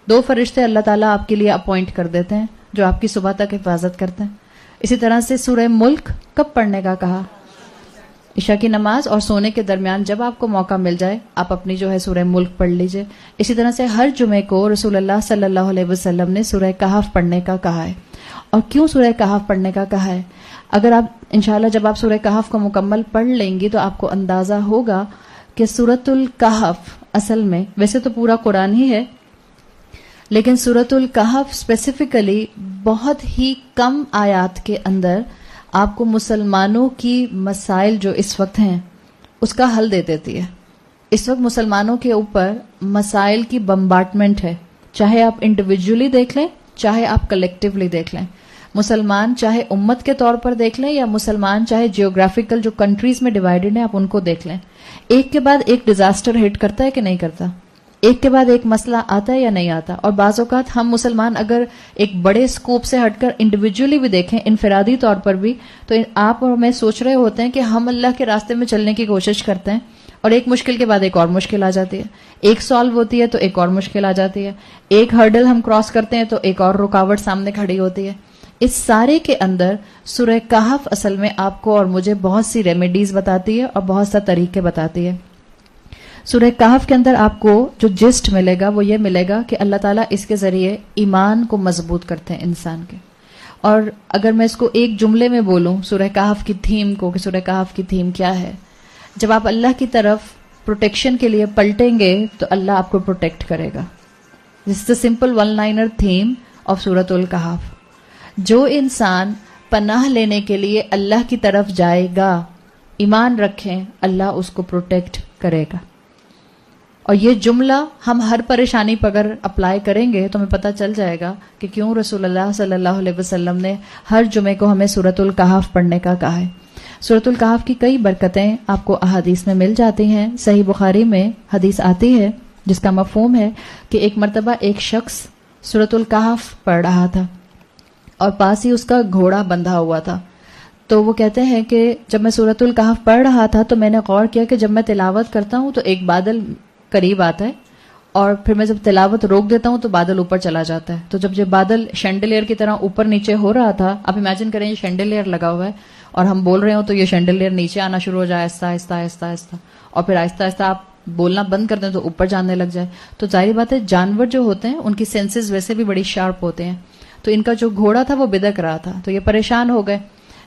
2 فرشتے اللہ تعالیٰ آپ کے لیے اپوائنٹ کر دیتے ہیں جو آپ کی صبح تک حفاظت کرتے ہیں. اسی طرح سے سورہ ملک کب پڑھنے کا کہا؟ عشاء کی نماز اور سونے کے درمیان جب آپ کو موقع مل جائے آپ اپنی جو ہے سورہ ملک پڑھ لیجئے. اسی طرح سے ہر جمعے کو رسول اللہ صلی اللہ علیہ وسلم نے سورہ کہف پڑھنے کا کہا ہے. اور کیوں سورہ کہف پڑھنے کا کہا ہے؟ اگر آپ انشاءاللہ جب آپ سورہ کہف کو مکمل پڑھ لیں گی تو آپ کو اندازہ ہوگا کہ سورۃ الکہف اصل میں ویسے تو پورا قرآن ہی ہے، لیکن سورۃ الکہف اسپیسیفکلی بہت ہی کم آیات کے اندر آپ کو مسلمانوں کی مسائل جو اس وقت ہیں اس کا حل دے دیتی ہے. اس وقت مسلمانوں کے اوپر مسائل کی بمبارڈمنٹ ہے، چاہے آپ انڈیویجولی دیکھ لیں چاہے آپ کلیکٹیولی دیکھ لیں. مسلمان چاہے امت کے طور پر دیکھ لیں یا مسلمان چاہے جیوگرافیکل جو کنٹریز میں ڈیوائیڈڈ ہیں آپ ان کو دیکھ لیں، ایک کے بعد ایک ڈیزاسٹر ہٹ کرتا ہے کہ نہیں کرتا؟ ایک کے بعد ایک مسئلہ آتا ہے یا نہیں آتا؟ اور بعض اوقات ہم مسلمان اگر ایک بڑے اسکوپ سے ہٹ کر انڈیویجولی بھی دیکھیں، انفرادی طور پر بھی، تو آپ اور میں سوچ رہے ہوتے ہیں کہ ہم اللہ کے راستے میں چلنے کی کوشش کرتے ہیں، اور ایک مشکل کے بعد ایک اور مشکل آ جاتی ہے، ایک سالو ہوتی ہے تو ایک اور مشکل آ جاتی ہے، ایک ہرڈل ہم کراس کرتے ہیں تو ایک اور رکاوٹ سامنے کھڑی ہوتی ہے. اس سارے کے اندر سورہ کہف اصل میں آپ کو اور مجھے بہت سی ریمیڈیز بتاتی ہے اور بہت سا طریقے بتاتی ہے. سورہ کہف کے اندر آپ کو جو جسٹ ملے گا وہ یہ ملے گا کہ اللہ تعالیٰ اس کے ذریعے ایمان کو مضبوط کرتے ہیں انسان کے. اور اگر میں اس کو ایک جملے میں بولوں سورہ کہف کی تھیم کو کہ سورہ کہف کی تھیم کیا ہے، جب آپ اللہ کی طرف پروٹیکشن کے لیے پلٹیں گے تو اللہ آپ کو پروٹیکٹ کرے گا. This is the simple one liner theme of سورۃ الکہف. جو انسان پناہ لینے کے لیے اللہ کی طرف جائے گا، ایمان رکھیں، اللہ اس کو پروٹیکٹ کرے گا. اور یہ جملہ ہم ہر پریشانی پر اگر اپلائی کریں گے تو ہمیں پتہ چل جائے گا کہ کیوں رسول اللہ صلی اللہ علیہ وسلم نے ہر جمعے کو ہمیں سورۃ الکہف پڑھنے کا کہا ہے. سورۃ الکہف کی کئی برکتیں آپ کو احادیث میں مل جاتی ہیں. صحیح بخاری میں حدیث آتی ہے جس کا مفہوم ہے کہ ایک مرتبہ ایک شخص سورۃ الکہف پڑھ رہا تھا اور پاس ہی اس کا گھوڑا بندھا ہوا تھا. تو وہ کہتے ہیں کہ جب میں سورۃ الکہف پڑھ رہا تھا تو میں نے غور کیا کہ جب میں تلاوت کرتا ہوں تو ایک بادل قریب آتا ہے اور پھر میں جب تلاوت روک دیتا ہوں تو بادل اوپر چلا جاتا ہے. تو جب یہ بادل شینڈلیئر کی طرح اوپر نیچے ہو رہا تھا, آپ امیجن کریں یہ شینڈلیئر لگا ہوا ہے اور ہم بول رہے ہوں تو یہ شینڈلیئر نیچے آنا شروع ہو جائے آہستہ آہستہ آہستہ آہستہ, اور پھر آہستہ آہستہ آپ بولنا بند کر دیں تو اوپر جانے لگ جائے. تو ظاہر بات ہے جانور جو ہوتے ہیں ان کی سینسز ویسے بھی بڑی شارپ ہوتے ہیں. تو ان کا جو گھوڑا تھا وہ بدک رہا تھا, تو یہ پریشان ہو گئے.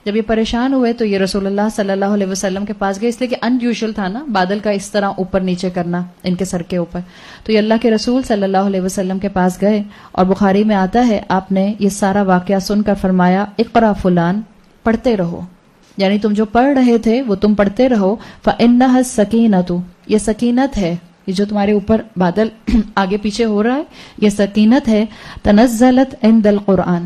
جب یہ پریشان ہوئے تو یہ رسول اللہ صلی اللہ علیہ وسلم کے پاس گئے, اس لیے کہ ان یوزول تھا نا بادل کا اس طرح اوپر نیچے کرنا ان کے سر کے اوپر. تو یہ اللہ کے رسول صلی اللہ علیہ وسلم کے پاس گئے اور بخاری میں آتا ہے آپ نے یہ سارا واقعہ سن کر فرمایا اقرا فلان, پڑھتے رہو, یعنی تم جو پڑھ رہے تھے وہ تم پڑھتے رہو. فإنها السکینۃ, یہ سکینت ہے, یہ جو تمہارے اوپر بادل آگے پیچھے ہو رہا ہے یہ سکینت ہے. تنزلت عند القرآن,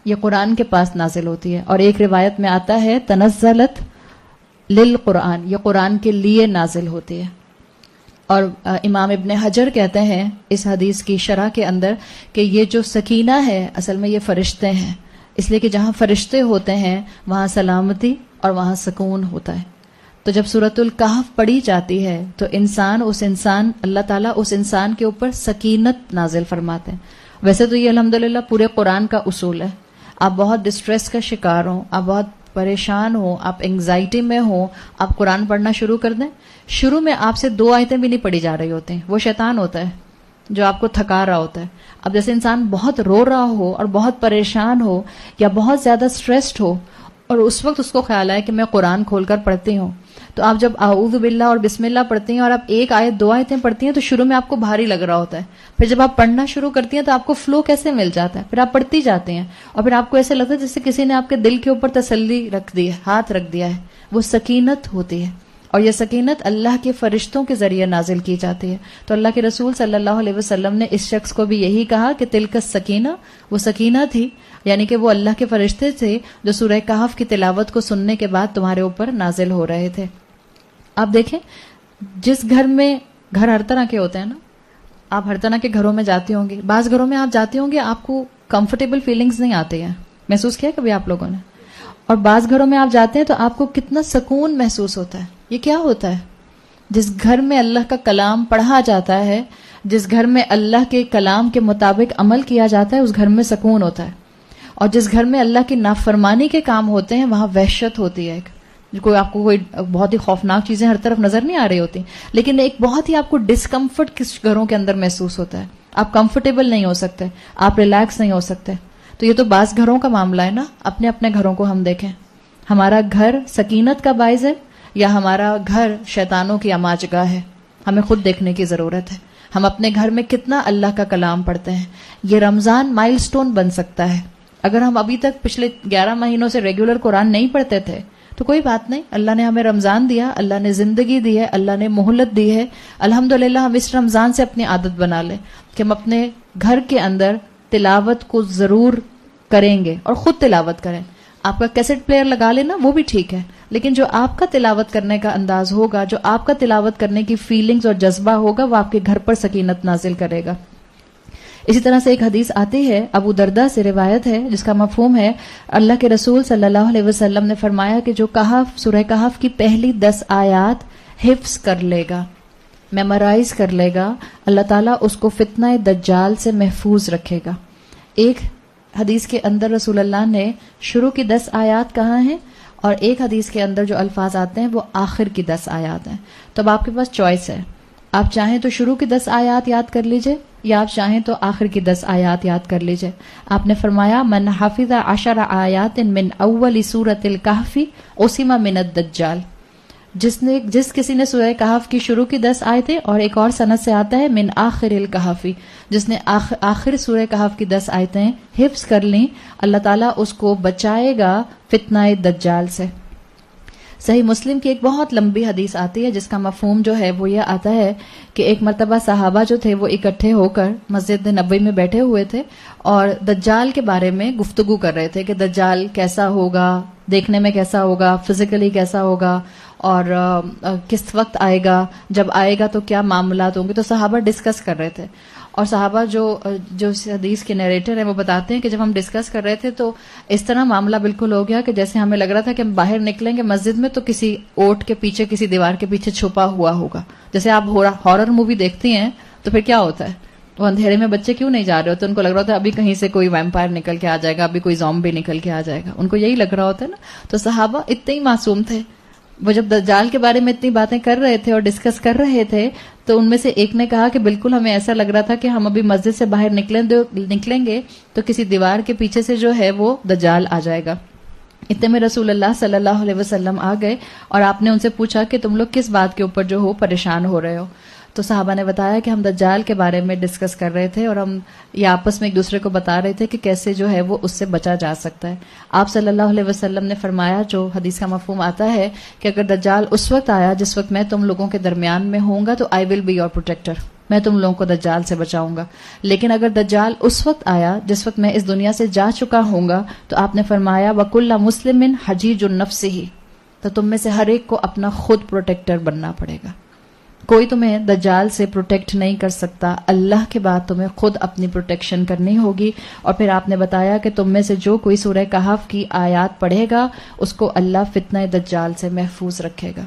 یہ قرآن کے پاس نازل ہوتی ہے. اور ایک روایت میں آتا ہے تنزلت للقرآن, یہ قرآن کے لیے نازل ہوتی ہے. اور امام ابن حجر کہتے ہیں اس حدیث کی شرح کے اندر کہ یہ جو سکینہ ہے اصل میں یہ فرشتے ہیں, اس لیے کہ جہاں فرشتے ہوتے ہیں وہاں سلامتی اور وہاں سکون ہوتا ہے. تو جب سورۃ الکہف پڑھی جاتی ہے تو اللہ تعالیٰ اس انسان کے اوپر سکینت نازل فرماتے ہیں. ویسے تو یہ الحمدللہ پورے قرآن کا اصول ہے. آپ بہت ڈسٹریس کا شکار ہوں, آپ بہت پریشان ہوں, آپ انگزائٹی میں ہوں, آپ قرآن پڑھنا شروع کر دیں, شروع میں آپ سے 2 آیتیں بھی نہیں پڑھی جا رہی ہوتی ہیں, وہ شیطان ہوتا ہے جو آپ کو تھکا رہا ہوتا ہے. اب جیسے انسان بہت رو رہا ہو اور بہت پریشان ہو یا بہت زیادہ سٹریسڈ ہو اور اس وقت اس کو خیال آئے کہ میں قرآن کھول کر پڑھتی ہوں, تو آپ جب اعوذ باللہ اور بسم اللہ پڑھتی ہیں اور آپ 1 آیت 2 آیتیں پڑھتی ہیں تو شروع میں آپ کو بھاری لگ رہا ہوتا ہے. پھر جب آپ پڑھنا شروع کرتی ہیں تو آپ کو فلو کیسے مل جاتا ہے, پھر آپ پڑھتی جاتے ہیں اور پھر آپ کو ایسے لگتا ہے جیسے کسی نے آپ کے دل کے اوپر تسلی رکھ دی ہے, ہاتھ رکھ دیا ہے. وہ سکینت ہوتی ہے اور یہ سکینت اللہ کے فرشتوں کے ذریعے نازل کی جاتی ہے. تو اللہ کے رسول صلی اللہ علیہ وسلم نے اس شخص کو بھی یہی کہا کہ تلک السکینہ, وہ سکینہ تھی, یعنی کہ وہ اللہ کے فرشتے تھے جو سورہ کہف کی تلاوت کو سننے کے بعد تمہارے اوپر نازل ہو رہے تھے. آپ دیکھیں جس گھر میں, گھر ہر طرح کے ہوتے ہیں نا, آپ ہر طرح کے گھروں میں جاتی ہوں گی, بعض گھروں میں آپ جاتی ہوں گی آپ کو کمفرٹیبل فیلنگز نہیں آتی ہیں, محسوس کیا کبھی آپ لوگوں نے, اور بعض گھروں میں آپ جاتے ہیں تو آپ کو کتنا سکون محسوس ہوتا ہے. یہ کیا ہوتا ہے؟ جس گھر میں اللہ کا کلام پڑھا جاتا ہے, جس گھر میں اللہ کے کلام کے مطابق عمل کیا جاتا ہے اس گھر میں سکون ہوتا ہے. اور جس گھر میں اللہ کی نافرمانی کے کام ہوتے ہیں وہاں وحشت ہوتی ہے. آپ کو کوئی بہت ہی خوفناک چیزیں ہر طرف نظر نہیں آ رہی ہوتی, لیکن ایک بہت ہی آپ کو ڈسکمفرٹ کس گھروں کے اندر محسوس ہوتا ہے. آپ کمفرٹیبل نہیں ہو سکتے, آپ ریلیکس نہیں ہو سکتے. تو یہ تو بعض گھروں کا معاملہ ہے نا. اپنے اپنے گھروں کو ہم دیکھیں, ہمارا گھر سکینت کا باعث ہے یا ہمارا گھر شیطانوں کی اماجگاہ ہے. ہمیں خود دیکھنے کی ضرورت ہے. ہم اپنے گھر میں کتنا اللہ کا کلام پڑھتے ہیں. یہ رمضان مائل سٹون بن سکتا ہے. اگر ہم ابھی تک پچھلے 11 مہینوں سے ریگولر قرآن نہیں پڑھتے تھے تو کوئی بات نہیں, اللہ نے ہمیں رمضان دیا, اللہ نے زندگی دی ہے, اللہ نے مہلت دی ہے. الحمدللہ ہم اس رمضان سے اپنی عادت بنا لیں کہ ہم اپنے گھر کے اندر تلاوت کو ضرور کریں گے اور خود تلاوت کریں. آپ کا کیسٹ پلیئر لگا لینا وہ بھی ٹھیک ہے, لیکن جو آپ کا تلاوت کرنے کا انداز ہوگا, جو آپ کا تلاوت کرنے کی فیلنگز اور جذبہ ہوگا, وہ آپ کے گھر پر سکینت نازل کرے گا. اسی طرح سے ایک حدیث آتی ہے, ابو دردہ سے روایت ہے, جس کا مفہوم ہے اللہ کے رسول صلی اللہ علیہ وسلم نے فرمایا کہ جو کہف, سورہ کہف کی پہلی 10 آیات حفظ کر لے گا, میمورائز کر لے گا, اللہ تعالیٰ اس کو فتنہ دجال سے محفوظ رکھے گا. ایک حدیث کے اندر رسول اللہ نے شروع کی 10 آیات کہاں ہیں, اور ایک حدیث کے اندر جو الفاظ آتے ہیں وہ آخر کی 10 آیات ہیں. تو اب آپ کے پاس چوائس ہے, آپ چاہیں تو شروع کی 10 آیات یاد کر لیجئے یا آپ چاہیں تو آخر کی 10 آیات یاد کر لیجئے. آپ نے فرمایا من حفظ 10 آیات من اول سورۃ الکہف عصم من الدجال, جس کسی نے سورہ کہف کی شروع کی 10 آیتیں, اور ایک اور سند سے آتا ہے من آخر الکہف, جس نے آخر سورہ کہف کی 10 آیتیں حفظ کر لیں, اللہ تعالیٰ اس کو بچائے گا فتنہ دجال سے. صحیح مسلم کی ایک بہت لمبی حدیث آتی ہے جس کا مفہوم جو ہے وہ یہ آتا ہے کہ ایک مرتبہ صحابہ جو تھے وہ اکٹھے ہو کر مسجد نبوی میں بیٹھے ہوئے تھے اور دجال کے بارے میں گفتگو کر رہے تھے کہ دجال کیسا ہوگا, دیکھنے میں کیسا ہوگا, فزیکلی کیسا ہوگا, اور کس وقت آئے گا, جب آئے گا تو کیا معاملات ہوں گے. تو صحابہ ڈسکس کر رہے تھے اور صحابہ جو اس حدیث کے نیریٹر ہیں وہ بتاتے ہیں کہ جب ہم ڈسکس کر رہے تھے تو اس طرح معاملہ بالکل ہو گیا کہ جیسے ہمیں لگ رہا تھا کہ ہم باہر نکلیں گے مسجد میں تو کسی اوٹ کے پیچھے کسی دیوار کے پیچھے چھپا ہوا ہوگا. جیسے آپ ہارر مووی دیکھتی ہیں تو پھر کیا ہوتا ہے, وہ اندھیرے میں بچے کیوں نہیں جا رہے ہوتے, ان کو لگ رہا ہوتا ہے ابھی کہیں سے کوئی ویمپائر نکل کے آ جائے گا, ابھی کوئی زومبی نکل کے آ جائے گا, ان کو یہی لگ رہا ہوتا ہے نا. تو صحابہ اتنے ہی معصوم تھے, وہ جب دجال کے بارے میں اتنی باتیں کر رہے تھے اور ڈسکس کر رہے تھے تو ان میں سے ایک نے کہا کہ بالکل ہمیں ایسا لگ رہا تھا کہ ہم ابھی مسجد سے باہر نکلیں گے تو کسی دیوار کے پیچھے سے جو ہے وہ دجال آ جائے گا. اتنے میں رسول اللہ صلی اللہ علیہ وسلم آ گئے اور آپ نے ان سے پوچھا کہ تم لوگ کس بات کے اوپر جو ہو پریشان ہو رہے ہو. تو صحابہ نے بتایا کہ ہم دجال کے بارے میں ڈسکس کر رہے تھے اور ہم یہ آپس میں ایک دوسرے کو بتا رہے تھے کہ کیسے جو ہے وہ اس سے بچا جا سکتا ہے. آپ صلی اللہ علیہ وسلم نے فرمایا, جو حدیث کا مفہوم آتا ہے کہ اگر دجال اس وقت آیا جس وقت میں تم لوگوں کے درمیان میں ہوں گا تو آئی ول بی یور پروٹیکٹر, میں تم لوگوں کو دجال سے بچاؤں گا. لیکن اگر دجال اس وقت آیا جس وقت میں اس دنیا سے جا چکا ہوں گا تو آپ نے فرمایا وَكُلَّ مُسْلِمٍ حَجِيجُ نَفْسِهِ, تو تم میں سے ہر ایک کو اپنا خود پروٹیکٹر بننا پڑے گا. کوئی تمہیں دجال سے پروٹیکٹ نہیں کر سکتا, اللہ کے بعد تمہیں خود اپنی پروٹیکشن کرنی ہوگی. اور پھر آپ نے بتایا کہ تم میں سے جو کوئی سورہ کہف کی آیات پڑھے گا اس کو اللہ فتنہ دجال سے محفوظ رکھے گا.